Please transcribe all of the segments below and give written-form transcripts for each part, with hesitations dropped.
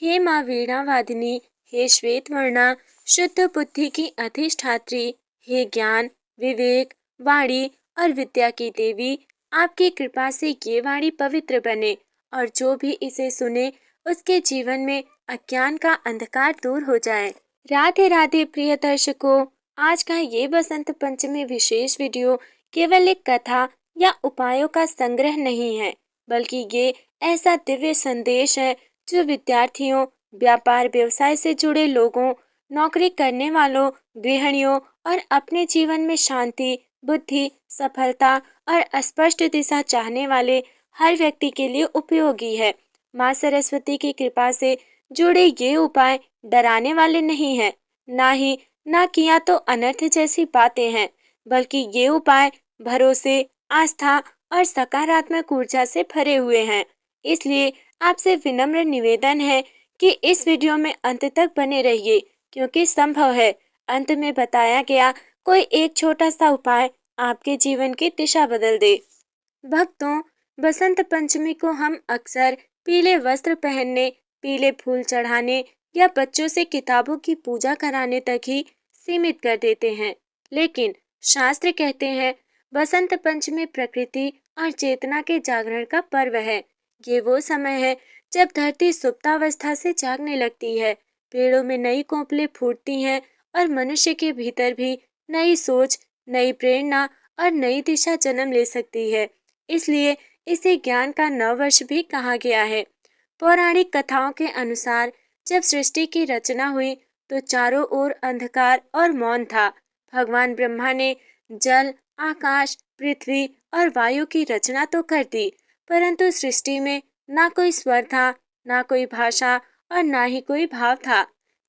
हे माँ वीणा वादिनी, हे श्वेत वर्णा, शुद्ध बुद्धि की अधिष्ठात्री, हे ज्ञान, विवेक, वाणी और विद्या की देवी, आपकी कृपा से ये वाणी पवित्र बने और जो भी इसे सुने उसके जीवन में अज्ञान का अंधकार दूर हो जाए। राधे राधे प्रिय दर्शकों, आज का ये बसंत पंचमी विशेष वीडियो केवल एक कथा या उपायों का संग्रह नहीं है, बल्कि ये ऐसा दिव्य संदेश है जो विद्यार्थियों, व्यापार व्यवसाय से जुड़े लोगों, नौकरी करने वालों, गृहिणियों और अपने जीवन में शांति, बुद्धि, सफलता और स्पष्ट दिशा चाहने वाले हर व्यक्ति के लिए उपयोगी है। माँ सरस्वती की कृपा से जुड़े ये उपाय डराने वाले नहीं हैं, ना किया तो अनर्थ जैसी बातें हैं, बल्कि ये उपाय भरोसे, आस्था और सकारात्मक ऊर्जा से भरे हुए हैं। इसलिए आपसे विनम्र निवेदन है कि इस वीडियो में अंत तक बने रहिए, क्योंकि संभव है अंत में बताया गया कोई एक छोटा सा उपाय आपके जीवन की दिशा बदल दे। भक्तों, बसंत पंचमी को हम अक्सर पीले वस्त्र पहनने, पीले फूल चढ़ाने या बच्चों से किताबों की पूजा कराने तक ही सीमित कर देते हैं, लेकिन शास्त्र कहते हैं बसंत पंचमी प्रकृति और चेतना के जागरण का पर्व है। ये वो समय है जब धरती सुप्तावस्था से जागने लगती है, पेड़ों में नई कोपलें फूटती हैं और मनुष्य के भीतर भी नई सोच, नई प्रेरणा और नई दिशा जन्म ले सकती है। इसलिए इसे ज्ञान का नववर्ष भी कहा गया है। पौराणिक कथाओं के अनुसार जब सृष्टि की रचना हुई तो चारों ओर अंधकार और मौन था। भगवान ब्रह्मा ने जल, आकाश, पृथ्वी और वायु की रचना तो कर दी, परंतु सृष्टि में ना कोई स्वर था, ना कोई भाषा और ना ही कोई भाव था।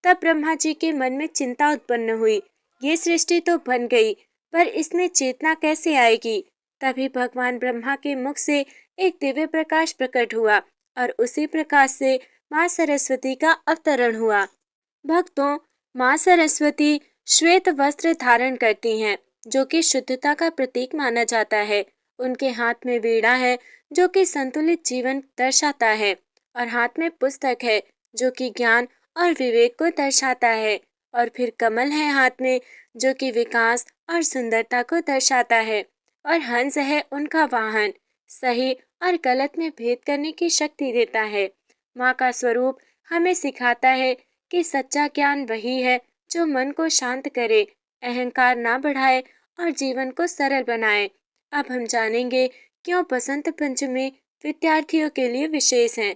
तब ब्रह्मा जी के मन में चिंता उत्पन्न हुई, ये सृष्टि तो बन गई, पर इसमें चेतना कैसे आएगी? तभी भगवान ब्रह्मा के मुख से एक दिव्य प्रकाश प्रकट हुआ और उसी प्रकाश से माँ सरस्वती का अवतरण हुआ। भक्तों, माँ सरस्वती श्वेत वस्त्र धारण करती हैं, जो कि शुद्धता का प्रतीक माना जाता है। उनके हाथ में वीणा है, जो कि संतुलित जीवन दर्शाता है, और हाथ में पुस्तक है, जो कि ज्ञान और विवेक को दर्शाता है, और फिर कमल है हाथ में, जो कि विकास और सुंदरता को दर्शाता है, और हंस है उनका वाहन, सही और गलत में भेद करने की शक्ति देता है। माँ का स्वरूप हमें सिखाता है कि सच्चा ज्ञान वही है जो मन को शांत करे, अहंकार ना बढ़ाए और जीवन को सरल बनाए। अब हम जानेंगे क्यों बसंत पंचमी विद्यार्थियों के लिए विशेष है।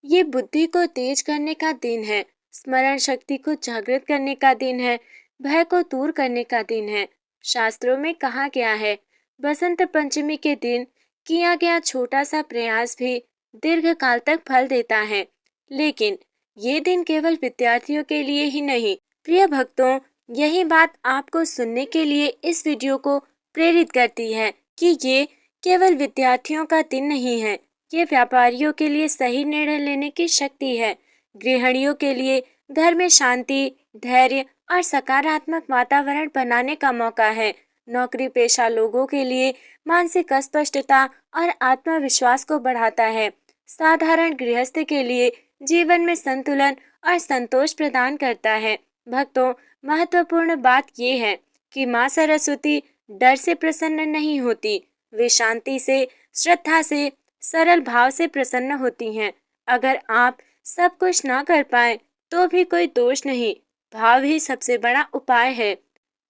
ये बुद्धि को तेज करने का दिन है, स्मरण शक्ति को जागृत करने का दिन है, भय को दूर करने का दिन है। शास्त्रों में कहा गया है, बसंत पंचमी के दिन किया गया छोटा सा प्रयास भी दीर्घ काल तक फल देता है। लेकिन ये दिन केवल विद्यार्थियों के लिए ही नहीं। प्रिय भक्तों, यही बात आपको सुनने के लिए इस वीडियो को प्रेरित करती है कि ये केवल विद्यार्थियों का दिन नहीं है, ये व्यापारियों के लिए सही निर्णय लेने की शक्ति है, गृहिणियों के लिए घर में शांति, धैर्य और सकारात्मक वातावरण बनाने का मौका है, नौकरी पेशा लोगों के लिए मानसिक स्पष्टता और आत्मविश्वास को बढ़ाता है, साधारण गृहस्थ के लिए जीवन में संतुलन और संतोष प्रदान करता है। भक्तों, महत्वपूर्ण बात ये है कि माँ सरस्वती डर से प्रसन्न नहीं होती, वे शांति से, श्रद्धा से, सरल भाव से प्रसन्न होती हैं। अगर आप सब कुछ ना कर पाए तो भी कोई दोष नहीं, भाव ही सबसे बड़ा उपाय है।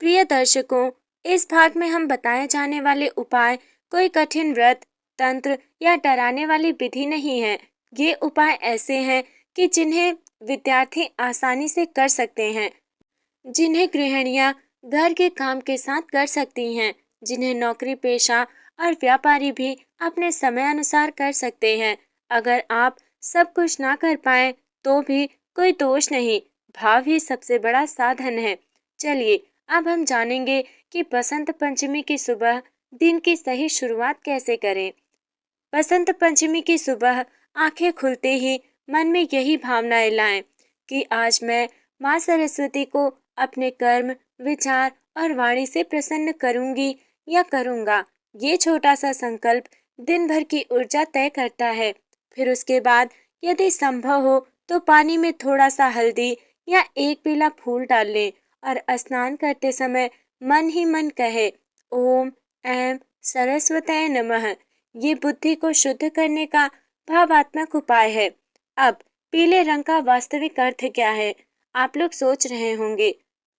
प्रिय दर्शकों, इस भाग में हम बताए जाने वाले उपाय कोई कठिन व्रत, तंत्र या डराने वाली विधि नहीं है। ये उपाय ऐसे हैं कि जिन्हें विद्यार्थी आसानी से कर सकते हैं, जिन्हें गृहिणियां घर के काम के साथ कर सकती हैं, जिन्हें नौकरी पेशा और व्यापारी भी अपने समय अनुसार कर सकते हैं। अगर आप सब कुछ ना कर पाए तो भी कोई दोष नहीं, भाव ही सबसे बड़ा साधन है। चलिए अब हम जानेंगे कि बसंत पंचमी की सुबह दिन की सही शुरुआत कैसे करें। बसंत पंचमी की सुबह आंखें खुलते ही मन में यही भावनाएं लाएं कि आज मैं माँ सरस्वती को अपने कर्म, विचार और वाणी से प्रसन्न करूंगी या करूंगा। ये छोटा सा संकल्प दिन भर की ऊर्जा तय करता है। फिर उसके बाद यदि संभव हो तो पानी में थोड़ा सा हल्दी या एक पीला फूल डाल लें और स्नान करते समय मन ही मन कहे ओम ऐं सरस्वतये नमः। ये बुद्धि को शुद्ध करने का भावात्मक उपाय है। अब पीले रंग का वास्तविक अर्थ क्या है, आप लोग सोच रहे होंगे।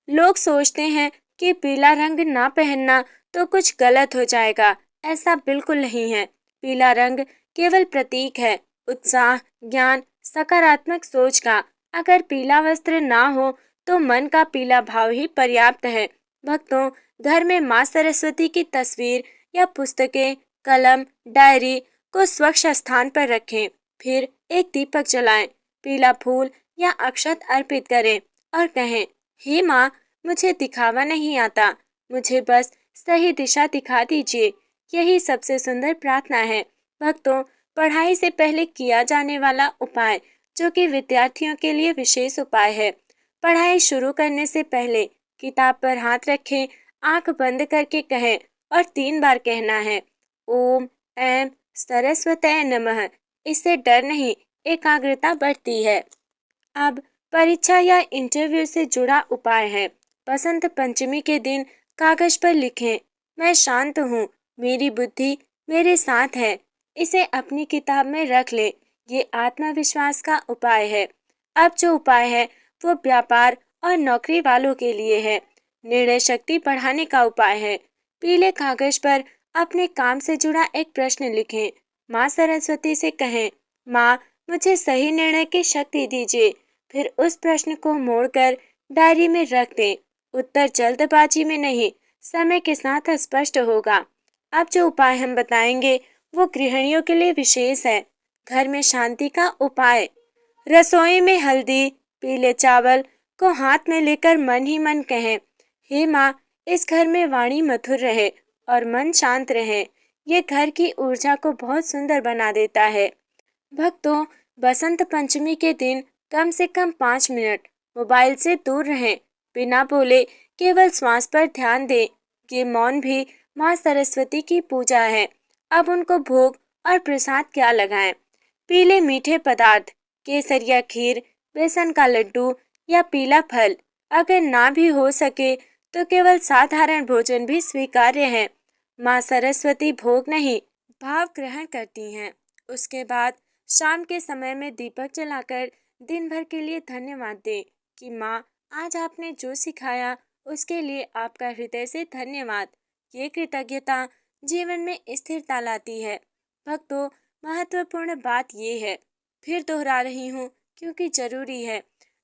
लोग सोचते हैं कि पीला रंग ना पहनना तो कुछ गलत हो जाएगा। ऐसा बिल्कुल नहीं है। पीला रंग केवल प्रतीक है, उत्साह, ज्ञान, सकारात्मक सोच का। अगर पीला वस्त्र ना हो तो मन का पीला भाव ही पर्याप्त है। भक्तों, घर में माँ सरस्वती की तस्वीर या पुस्तकें, कलम, डायरी को स्वच्छ स्थान पर रखें। फिर एक दीपक जलाएं, पीला फूल या अक्षत अर्पित करें और कहें, हे माँ, मुझे दिखावा नहीं आता, मुझे बस सही दिशा दिखा दीजिए। यही सबसे सुंदर प्रार्थना है। भक्तों, पढ़ाई से पहले किया जाने वाला उपाय, जो कि विद्यार्थियों के लिए विशेष उपाय है। पढ़ाई शुरू करने से पहले किताब पर हाथ रखें, आंख बंद करके कहें और 3 बार कहना है ओम ऐं सरस्वतये नमः। इससे डर नहीं, एकाग्रता बढ़ती है। अब परीक्षा या इंटरव्यू से जुड़ा उपाय है। बसंत पंचमी के दिन कागज पर लिखें, मैं शांत हूँ, मेरी बुद्धि मेरे साथ है। इसे अपनी किताब में रख लें। ये आत्मविश्वास का उपाय है। अब जो उपाय है वो व्यापार और नौकरी वालों के लिए है। निर्णय शक्ति बढ़ाने का उपाय है। पीले कागज पर अपने काम से जुड़ा एक प्रश्न लिखें। माँ सरस्वती से कहें, माँ, मुझे सही निर्णय की शक्ति दीजिए। फिर उस प्रश्न को मोड़कर डायरी में रख दें। उत्तर जल्दबाजी में नहीं, समय के साथ स्पष्ट होगा। अब जो उपाय हम बताएंगे वो गृहिणियों के लिए विशेष है। घर में शांति का उपाय। रसोई में हल्दी, पीले चावल को हाथ में लेकर मन ही मन कहें, हे माँ, इस घर में वाणी मधुर रहे और मन शांत रहे। ये घर की ऊर्जा को बहुत सुंदर बना देता है। भक्तों, बसंत पंचमी के दिन कम से कम 5 मिनट मोबाइल से दूर रहें। बिना बोले केवल श्वास पर ध्यान दें। ये मौन भी माँ सरस्वती की पूजा है। अब उनको भोग और प्रसाद क्या लगाएं? पीले मीठे पदार्थ, केसरिया खीर, बेसन का लड्डू या पीला फल। अगर ना भी हो सके तो केवल साधारण भोजन भी स्वीकार्य है। माँ सरस्वती भोग नहीं, भाव ग्रहण करती हैं। उसके बाद शाम के समय में दीपक जलाकर दिन भर के लिए धन्यवाद दें कि माँ, आज आपने जो सिखाया उसके लिए आपका हृदय से धन्यवाद। ये कृतज्ञता जीवन में स्थिरता लाती है। भक्तों, महत्वपूर्ण बात ये है, फिर दोहरा रही हूँ क्योंकि जरूरी है।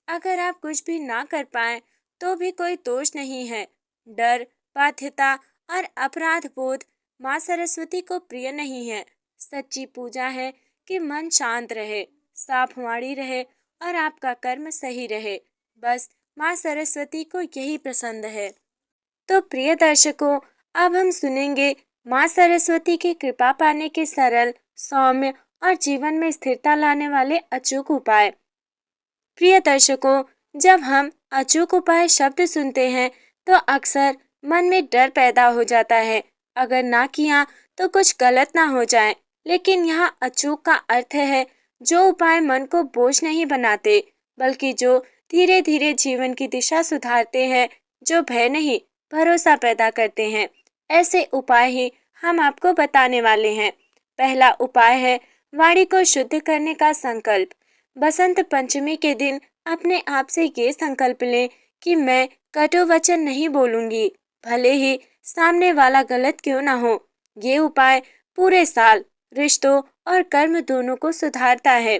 अगर आप कुछ भी ना कर पाए तो भी कोई दोष नहीं है। डर, बाध्यता और अपराध बोध माँ सरस्वती को प्रिय नहीं है। सच्ची पूजा है कि मन शांत रहे, साफ वाणी रहे और आपका कर्म सही रहे। बस माँ सरस्वती को यही पसंद है। तो प्रिय दर्शकों, अब हम सुनेंगे माँ सरस्वती की कृपा पाने के सरल, सौम्य और जीवन में स्थिरता लाने वाले अचूक उपाय। प्रिय दर्शकों, जब हम अचूक उपाय शब्द सुनते हैं तो अक्सर मन में डर पैदा हो जाता है, अगर ना किया तो कुछ गलत ना हो जाए। लेकिन यहाँ अचूक का अर्थ है जो उपाय मन को बोझ नहीं बनाते, बल्कि जो धीरे धीरे जीवन की दिशा सुधारते हैं, जो भय नहीं, भरोसा पैदा करते हैं। ऐसे उपाय ही हम आपको बताने वाले हैं। पहला उपाय है वाणी को शुद्ध करने का संकल्प। बसंत पंचमी के दिन अपने आप से ये संकल्प लें कि मैं कटु वचन नहीं बोलूंगी, भले ही सामने वाला गलत क्यों ना हो। ये उपाय पूरे साल रिश्तों और कर्म दोनों को सुधारता है।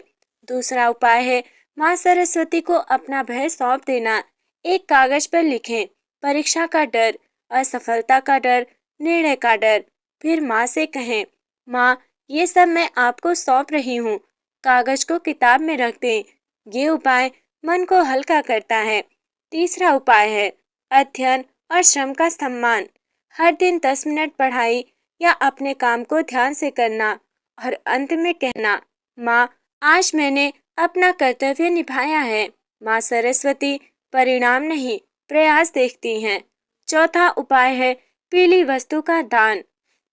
दूसरा उपाय है माँ सरस्वती को अपना भय सौंप देना। एक कागज पर लिखें, परीक्षा का डर, असफलता का डर, निर्णय का डर। फिर माँ से कहें, माँ, ये सब मैं आपको सौंप रही हूँ। कागज को किताब में रख दें। ये उपाय मन को हल्का करता है। तीसरा उपाय है अध्ययन और श्रम का सम्मान। हर दिन 10 मिनट पढ़ाई या अपने काम को ध्यान से करना और अंत में कहना, माँ, आज मैंने अपना कर्तव्य निभाया है। माँ सरस्वती परिणाम नहीं, प्रयास देखती हैं। चौथा उपाय है पीली वस्तु का दान।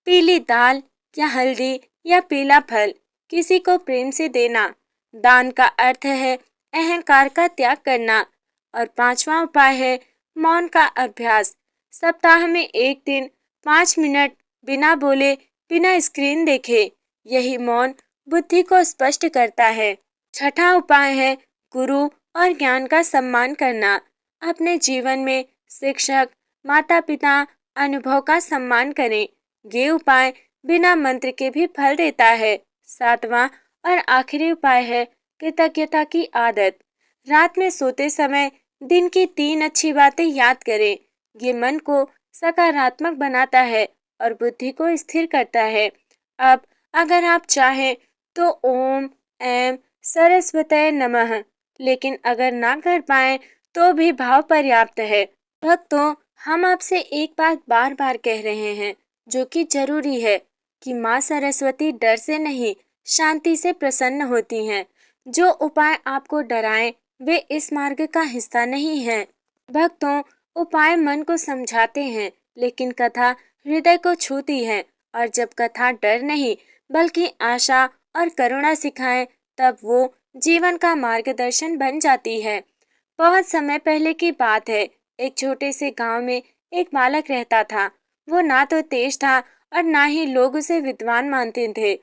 पीली दाल या हल्दी या पीला फल किसी को प्रेम से देना। दान का अर्थ है अहंकार का त्याग करना। और पांचवा उपाय है मौन का अभ्यास। सप्ताह में एक दिन 5 मिनट बिना बोले, बिना स्क्रीन देखे, यही मौन बुद्धि को स्पष्ट करता है। छठा उपाय है गुरु और ज्ञान का सम्मान करना। अपने जीवन में शिक्षक, माता पिता, अनुभव का सम्मान करें। ये उपाय बिना मंत्र के भी फल देता है। सातवां और आखिरी उपाय है कृतज्ञता की आदत। रात में सोते समय दिन की 3 अच्छी बातें याद करें। ये मन को सकारात्मक बनाता है और बुद्धि को स्थिर करता है। अब अगर आप चाहें तो ओम ऐं सरस्वतये नमः, लेकिन अगर ना कर पाए तो भी भाव पर्याप्त है। भक्तों, हम आपसे एक बात बार बार कह रहे हैं जो कि जरूरी है कि माँ सरस्वती डर से नहीं, शांति से प्रसन्न होती हैं। जो उपाय आपको डराएं वे इस मार्ग का हिस्सा नहीं हैं। भक्तों, उपाय मन को समझाते हैं, लेकिन कथा हृदय को छूती है। और जब कथा डर नहीं बल्कि आशा और करुणा सिखाए, तब वो जीवन का मार्गदर्शन बन जाती है। बहुत समय पहले की बात है। एक छोटे से गांव में एक बालक रहता था। वो ना तो तेज था और ना ही लोग उसे विद्वान मानते थे।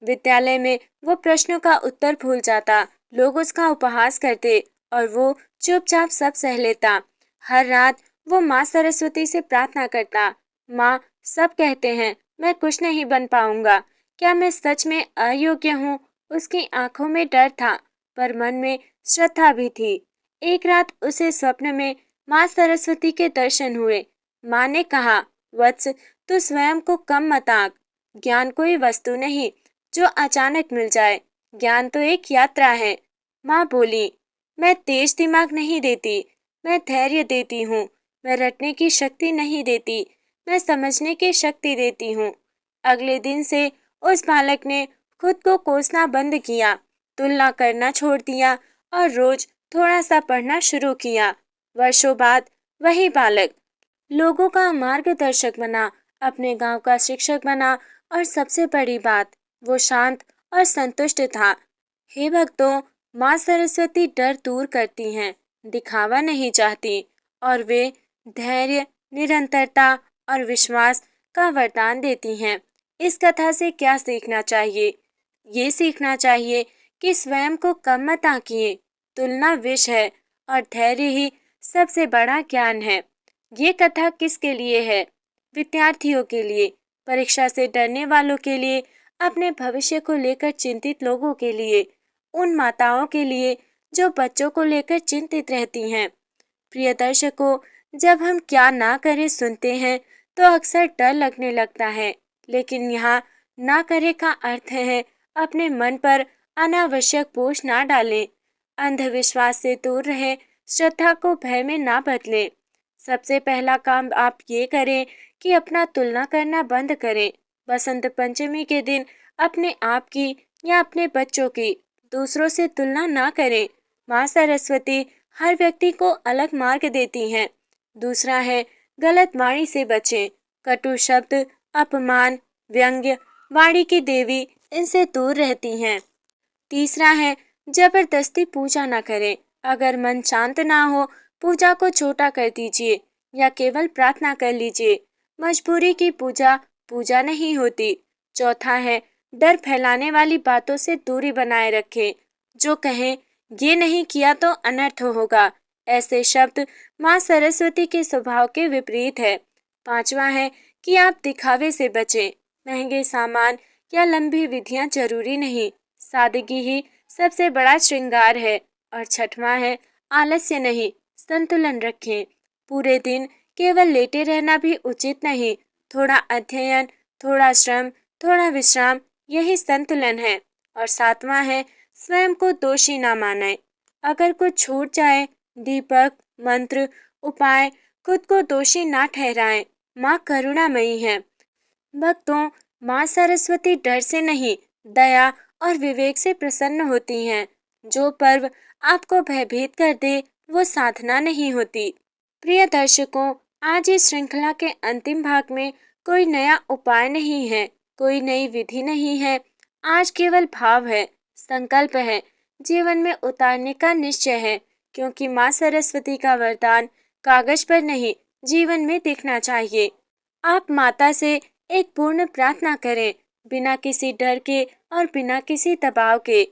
विद्यालय में वो प्रश्नों का उत्तर भूल जाता, लोग उसका उपहास करते और वो चुपचाप सब सह लेता। हर रात वो माँ सरस्वती से प्रार्थना करता, माँ, सब कहते हैं मैं कुछ नहीं बन पाऊंगा, क्या मैं सच में अयोग्य हूँ? उसकी आंखों में डर था, पर मन में श्रद्धा भी थी। एक रात उसे स्वप्न में माँ सरस्वती के दर्शन हुए। माँ ने कहा, वत्स, तू स्वयं को कम मत आंक। ज्ञान कोई वस्तु नहीं जो अचानक मिल जाए। ज्ञान तो एक यात्रा है। माँ बोली, मैं तेज दिमाग नहीं देती, मैं धैर्य देती हूँ। मैं रटने की शक्ति नहीं देती, मैं समझने की शक्ति देती हूँ। अगले दिन से उस बालक ने खुद को कोसना बंद किया, तुलना करना छोड़ दिया और रोज थोड़ा सा पढ़ना शुरू किया। वर्षों बाद वही बालक लोगों का मार्गदर्शक बना, अपने गांव का शिक्षक बना और सबसे बड़ी बात, वो शांत और संतुष्ट था। हे भक्तों, माँ सरस्वती डर दूर करती हैं, दिखावा नहीं चाहती, और वे धैर्य, निरंतरता और विश्वास का वरदान देती हैं। इस कथा से क्या सीखना चाहिए? ये सीखना चाहिए कि स्वयं को कम मत आंकिए। तुलना विष है और धैर्य ही सबसे बड़ा ज्ञान है। ये कथा किसके लिए है? विद्यार्थियों के लिए, परीक्षा से डरने वालों के लिए, अपने भविष्य को लेकर चिंतित लोगों के लिए, उन माताओं के लिए जो बच्चों को लेकर चिंतित रहती हैं। प्रिय दर्शकों, जब हम क्या ना करें सुनते हैं तो अक्सर डर लगने लगता है, लेकिन यहाँ ना करे का अर्थ है अपने मन पर अनावश्यक बोझ ना डालें, अंधविश्वास से दूर रहें, श्रद्धा को भय में ना बदलें। सबसे पहला काम आप ये करें कि अपना तुलना करना बंद करें। बसंत पंचमी के दिन अपने आप की या अपने बच्चों की दूसरों से तुलना ना करें। माँ सरस्वती हर व्यक्ति को अलग मार्ग देती हैं। दूसरा है गलत वाणी से बचें। कटु शब्द, अपमान, व्यंग्य, वाणी की देवी, इनसे दूर रहती हैं। तीसरा है जबरदस्ती पूजा ना करें। अगर मन शांत ना हो, पूजा को छोटा कर दीजिए या केवल प्रार्थना कर लीजिए। मजबूरी की पूजा पूजा नहीं होती। चौथा है डर फैलाने वाली बातों से दूरी बनाए रखें। जो कहें ये नहीं किया तो अनर्थ होगा, ऐसे शब्द माँ सरस्वती के स्वभाव के विपरीत है। पांचवा है कि आप दिखावे से बचें। महंगे सामान या लंबी विधियां जरूरी नहीं, सादगी ही सबसे बड़ा श्रृंगार है। और छठवां है आलस्य नहीं, संतुलन रखें। पूरे दिन केवल लेटे रहना भी उचित नहीं। थोड़ा अध्ययन, थोड़ा श्रम, थोड़ा विश्राम, यही संतुलन है। और सातवां है स्वयं को दोषी ना माने। अगर कुछ छूट जाए, दीपक, मंत्र, उपाय, खुद को दोषी ना ठहराएं। माँ करुणामयी है। भक्तों, माँ सरस्वती डर से नहीं, दया और विवेक से प्रसन्न होती हैं। जो पर्व आपको भयभीत कर दे वो साधना नहीं होती। प्रिय दर्शकों, आज इस श्रृंखला के अंतिम भाग में कोई नया उपाय नहीं है, कोई नई विधि नहीं है। आज केवल भाव है, संकल्प है, जीवन में उतारने का निश्चय है, क्योंकि माँ सरस्वती का वरदान कागज पर नहीं, जीवन में दिखना चाहिए। आप माता से एक पूर्ण प्रार्थना करें, बिना किसी डर के और बिना किसी दबाव के,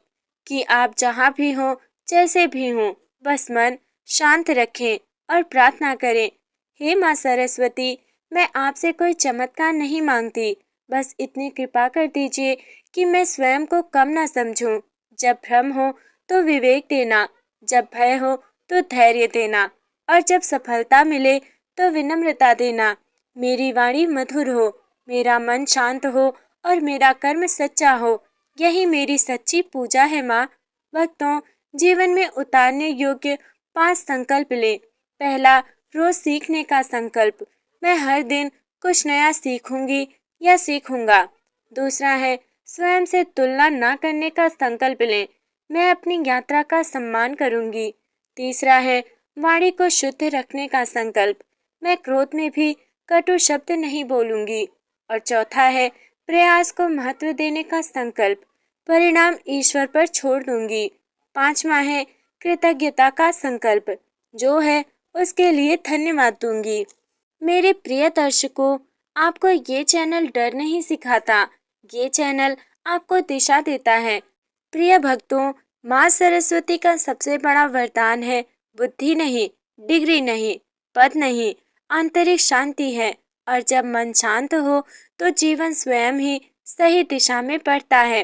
कि आप जहाँ भी हों, जैसे भी हों, बस मन शांत रखें और प्रार्थना करें। हे माँ सरस्वती, मैं आपसे कोई चमत्कार नहीं मांगती, बस इतनी कृपा कर दीजिए कि मैं स्वयं को कम ना समझूं। जब भ्रम हो तो विवेक देना, जब भय हो तो धैर्य देना, और जब सफलता मिले तो विनम्रता देना। मेरी वाणी मधुर हो, मेरा मन शांत हो और मेरा कर्म सच्चा हो, यही मेरी सच्ची पूजा है माँ। भक्तों, जीवन में उतारने योग्य 5 संकल्प लें। पहला, रोज सीखने का संकल्प। मैं हर दिन कुछ नया सीखूंगी या सीखूंगा। दूसरा है, स्वयं से तुलना ना करने का संकल्प लें। मैं अपनी यात्रा का सम्मान करूंगी। तीसरा है, वाणी को शुद्ध रखने का संकल्प। मैं क्रोध में भी कटु शब्द नहीं बोलूंगी। और चौथा है, प्रयास को महत्व देने का संकल्प। परिणाम ईश्वर पर छोड़ दूंगी। पांचवा है, कृतज्ञता का संकल्प। जो है उसके लिए धन्यवाद दूंगी। मेरे प्रिय दर्शकों, आपको ये चैनल डर नहीं सिखाता, ये चैनल आपको दिशा देता है। प्रिय भक्तों, माँ सरस्वती का सबसे बड़ा वरदान है बुद्धि नहीं, डिग्री नहीं, पद नहीं, आंतरिक शांति है। और जब मन शांत हो तो जीवन स्वयं ही सही दिशा में बढ़ता है।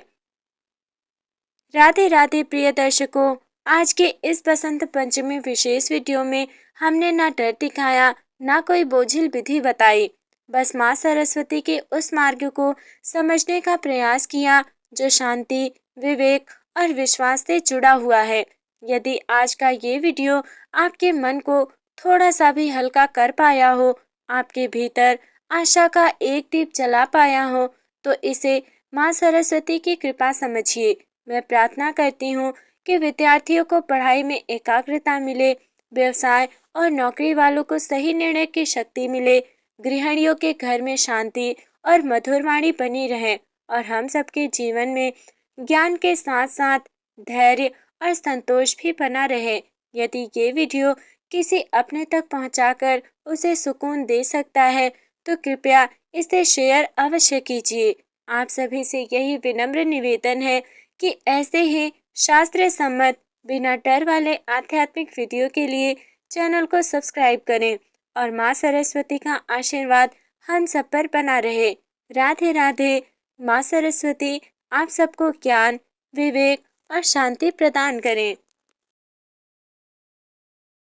राधे राधे प्रिय दर्शकों, आज के इस बसंत पंचमी विशेष वीडियो में हमने ना डर दिखाया, ना कोई बोझिल विधि बताई, बस माँ सरस्वती के उस मार्ग को समझने का प्रयास किया जो शांति, विवेक और विश्वास से जुड़ा हुआ है। यदि आज का ये वीडियो आपके मन को थोड़ा सा भी हल्का कर पाया हो, आपके भीतर आशा का एक दीप जला पाया हो, तो इसे माँ सरस्वती की कृपा समझिए। मैं प्रार्थना करती हूँ कि विद्यार्थियों को पढ़ाई में एकाग्रता मिले, व्यवसाय और नौकरी वालों को सही निर्णय की शक्ति मिले, गृहिणियों के घर में शांति और मधुर वाणी बनी रहे, और हम सबके जीवन में ज्ञान के साथ साथ धैर्य और संतोष भी बना रहे। यदि ये वीडियो किसी अपने तक पहुंचाकर उसे सुकून दे सकता है, तो कृपया इसे शेयर अवश्य कीजिए। आप सभी से यही विनम्र निवेदन है कि ऐसे ही शास्त्र सम्मत बिना डर वाले आध्यात्मिक वीडियो के लिए चैनल को सब्सक्राइब करें, और माँ सरस्वती का आशीर्वाद हम सब पर बना रहे। राधे राधे। माँ सरस्वती आप सबको ज्ञान, विवेक और शांति प्रदान करें।